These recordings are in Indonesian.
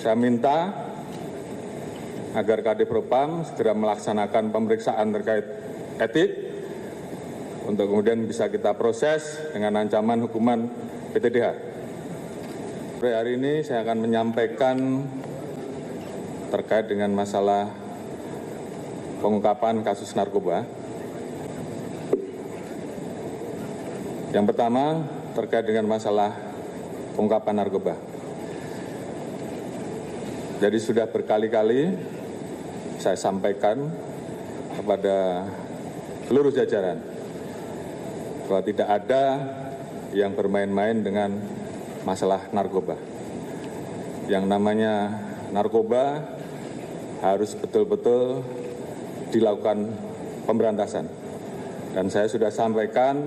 saya minta agar Kadifropam segera melaksanakan pemeriksaan terkait etik untuk kemudian bisa kita proses dengan ancaman hukuman PTDH. Hari ini saya akan menyampaikan terkait dengan masalah pengungkapan kasus narkoba. Yang pertama terkait dengan masalah pengungkapan narkoba. Jadi sudah berkali-kali saya sampaikan kepada seluruh jajaran bahwa tidak ada yang bermain-main dengan masalah narkoba. Yang namanya narkoba harus betul-betul dilakukan pemberantasan. Dan saya sudah sampaikan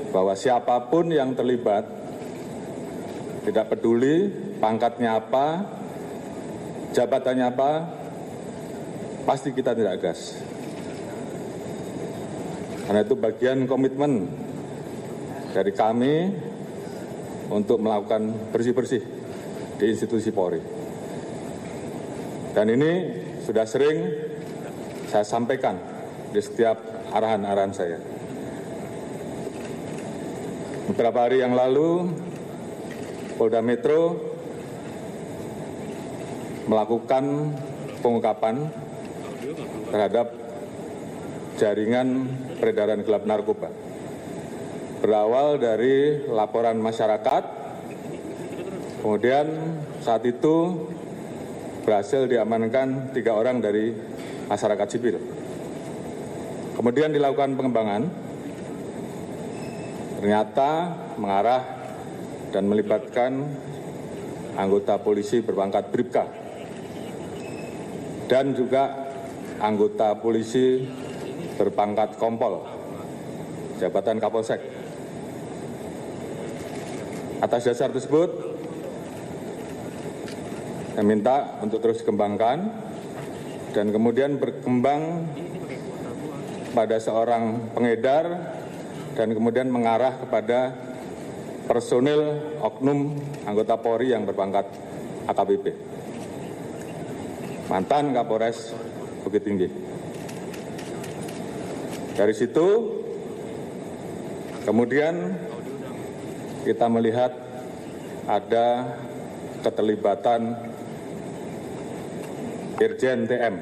bahwa siapapun yang terlibat, tidak peduli pangkatnya apa, jabatannya apa, pasti kita tidak gas. Karena itu bagian komitmen dari kami untuk melakukan bersih-bersih di institusi Polri. Dan ini sudah sering saya sampaikan di setiap arahan-arahan saya. Beberapa hari yang lalu, Polda Metro melakukan pengungkapan terhadap jaringan peredaran gelap narkoba. Berawal dari laporan masyarakat, kemudian saat itu berhasil diamankan 3 orang dari masyarakat sipil. Kemudian dilakukan pengembangan, ternyata mengarah dan melibatkan anggota polisi berpangkat Bribka dan juga anggota polisi berpangkat Kompol, jabatan Kapolsek. Atas dasar tersebut, saya minta untuk terus dikembangkan dan kemudian berkembang pada seorang pengedar dan kemudian mengarah kepada personil oknum anggota Polri yang berpangkat AKBP, mantan Kapolres Bukit Tinggi. Dari situ kemudian kita melihat ada keterlibatan Irjen TM.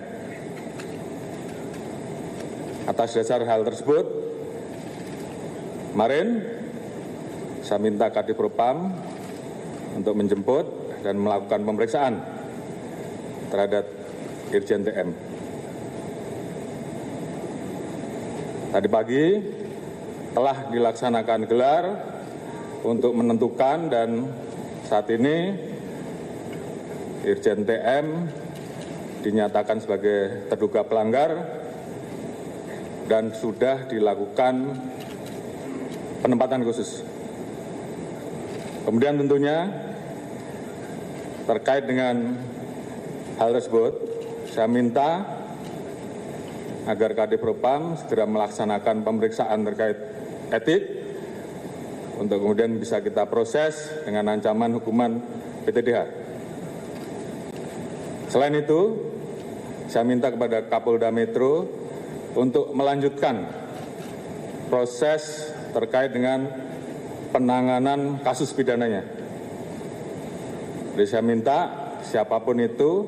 Atas dasar hal tersebut, kemarin saya minta Kadifropam untuk menjemput dan melakukan pemeriksaan terhadap Irjen TM. Tadi pagi telah dilaksanakan gelar untuk menentukan dan saat ini Irjen TM dinyatakan sebagai terduga pelanggar dan sudah dilakukan penempatan khusus. Kemudian tentunya terkait dengan hal tersebut, saya minta agar Kadifropam segera melaksanakan pemeriksaan terkait etik untuk kemudian bisa kita proses dengan ancaman hukuman PTDH. Selain itu, saya minta kepada Kapolda Metro untuk melanjutkan proses terkait dengan penanganan kasus pidananya. Jadi saya minta siapapun itu,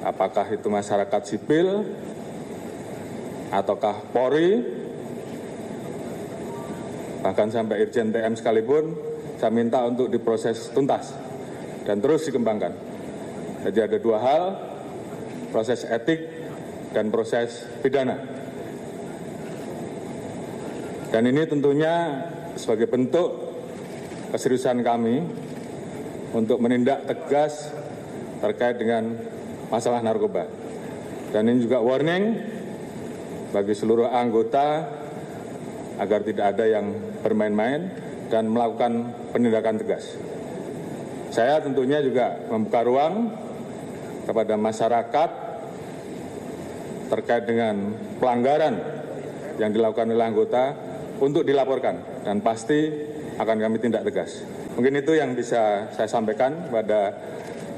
apakah itu masyarakat sipil, ataukah Polri, bahkan sampai Irjen TM sekalipun, saya minta untuk diproses tuntas dan terus dikembangkan. Jadi ada 2 hal, proses etik dan proses pidana. Dan ini tentunya sebagai bentuk keseriusan kami untuk menindak tegas terkait dengan masalah narkoba. Dan ini juga warning bagi seluruh anggota agar tidak ada yang bermain-main dan melakukan penindakan tegas. Saya tentunya juga membuka ruang kepada masyarakat terkait dengan pelanggaran yang dilakukan oleh anggota untuk dilaporkan dan pasti akan kami tindak tegas. Mungkin itu yang bisa saya sampaikan kepada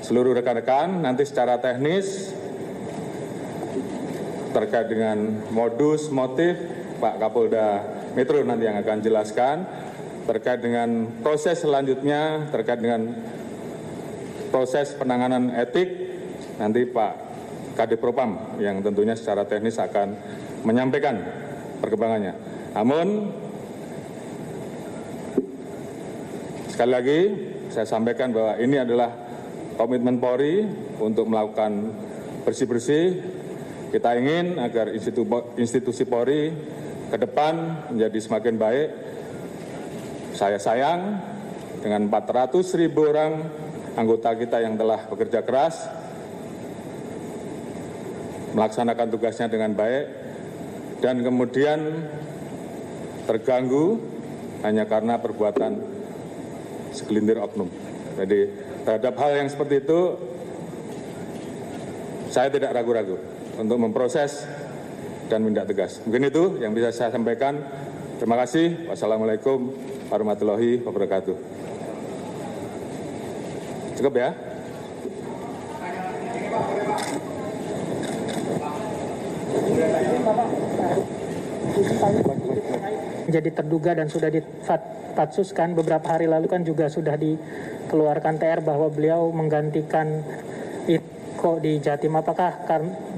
seluruh rekan-rekan. Nanti secara teknis terkait dengan modus, motif, Pak Kapolda Metro nanti yang akan jelaskan. Terkait dengan proses selanjutnya, terkait dengan proses penanganan etik, nanti Pak Kadif Propam yang tentunya secara teknis akan menyampaikan perkembangannya. Namun, sekali lagi saya sampaikan bahwa ini adalah komitmen Polri untuk melakukan bersih-bersih. Kita ingin agar institusi Polri ke depan menjadi semakin baik. Saya sayang dengan 400.000 orang anggota kita yang telah bekerja keras, melaksanakan tugasnya dengan baik, dan kemudian terganggu hanya karena perbuatan segelintir oknum. Jadi terhadap hal yang seperti itu, saya tidak ragu-ragu untuk memproses dan menindak tegas. Mungkin itu yang bisa saya sampaikan. Terima kasih. Wassalamualaikum warahmatullahi wabarakatuh. Cukup ya? Jadi terduga dan sudah dipatsuskan beberapa hari lalu kan juga sudah dikeluarkan TR bahwa beliau menggantikan Iko di Jatim. Apakah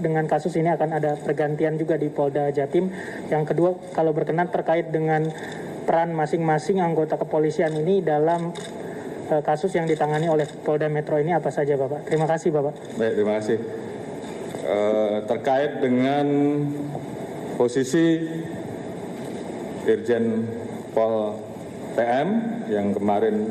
dengan kasus ini akan ada pergantian juga di Polda Jatim? Yang kedua, kalau berkenan terkait dengan peran masing-masing anggota kepolisian ini dalam kasus yang ditangani oleh Polda Metro ini apa saja, Bapak? Terima kasih, Bapak. Baik, terima kasih. Terkait dengan posisi Irjen Pol TM yang kemarin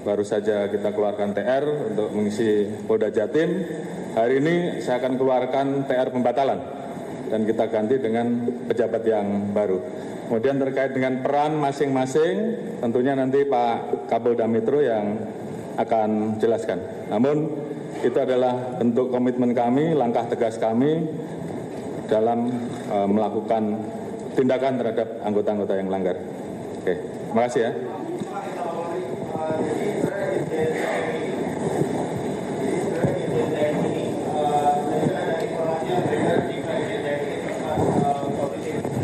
baru saja kita keluarkan TR untuk mengisi Polda Jatim, hari ini saya akan keluarkan TR pembatalan dan kita ganti dengan pejabat yang baru. Kemudian terkait dengan peran masing-masing, tentunya nanti Pak Kapolda Metro yang akan jelaskan. Namun itu adalah bentuk komitmen kami, langkah tegas kami dalam melakukan tindakan terhadap anggota-anggota yang melanggar. Oke, terima kasih ya.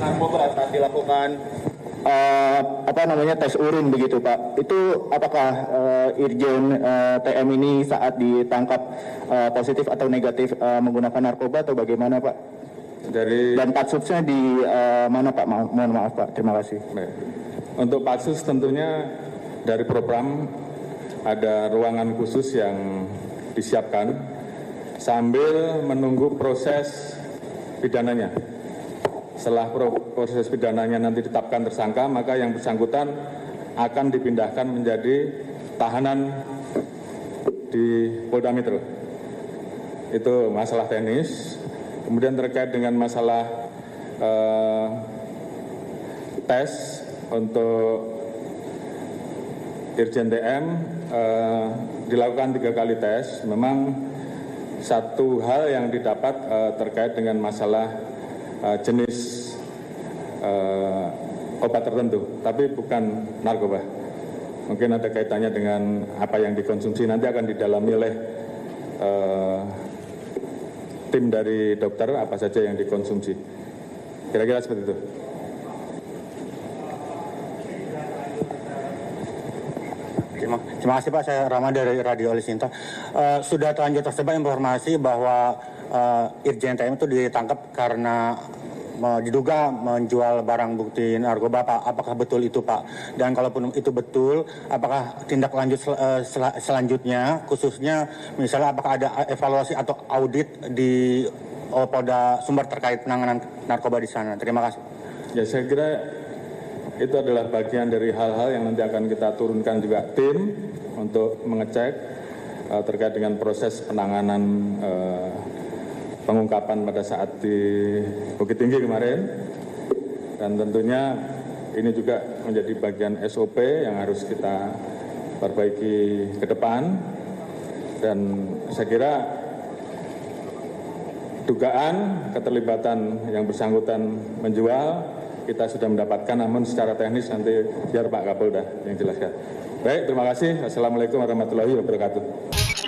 Narkoba saat dilakukan tes urin begitu Pak. Itu apakah Irjen TM ini saat ditangkap positif atau negatif menggunakan narkoba atau bagaimana Pak? Dan patsusnya di mana Pak? Mohon maaf Pak. Terima kasih. Baik. Untuk patsus tentunya dari Propam ada ruangan khusus yang disiapkan sambil menunggu proses pidananya. Setelah proses pidananya nanti ditetapkan tersangka, maka yang bersangkutan akan dipindahkan menjadi tahanan di Polda Metro. Itu masalah teknis. Kemudian terkait dengan masalah tes untuk Irjen TM dilakukan 3 kali tes. Memang satu hal yang didapat terkait dengan masalah jenis obat tertentu, tapi bukan narkoba. Mungkin ada kaitannya dengan apa yang dikonsumsi, nanti akan didalami oleh tim dari dokter apa saja yang dikonsumsi. Kira-kira seperti itu. Terima kasih Pak, saya Rama dari Radio Alisinta. Sudah terlanjur tersebar informasi bahwa Irjen TM itu ditangkap karena diduga menjual barang bukti narkoba Pak. Apakah betul itu Pak? Dan kalaupun itu betul, apakah tindak lanjut selanjutnya, khususnya misalnya apakah ada evaluasi atau audit di Polda Sumber terkait penanganan narkoba di sana? Terima kasih. Ya, saya kira itu adalah bagian dari hal-hal yang nanti akan kita turunkan juga tim untuk mengecek terkait dengan proses penanganan pengungkapan pada saat di Bukit Tinggi kemarin. Dan tentunya ini juga menjadi bagian SOP yang harus kita perbaiki ke depan. Dan saya kira dugaan keterlibatan yang bersangkutan menjual kita sudah mendapatkan, namun secara teknis nanti biar Pak Kapolda yang jelaskan. Baik, terima kasih. Assalamualaikum warahmatullahi wabarakatuh.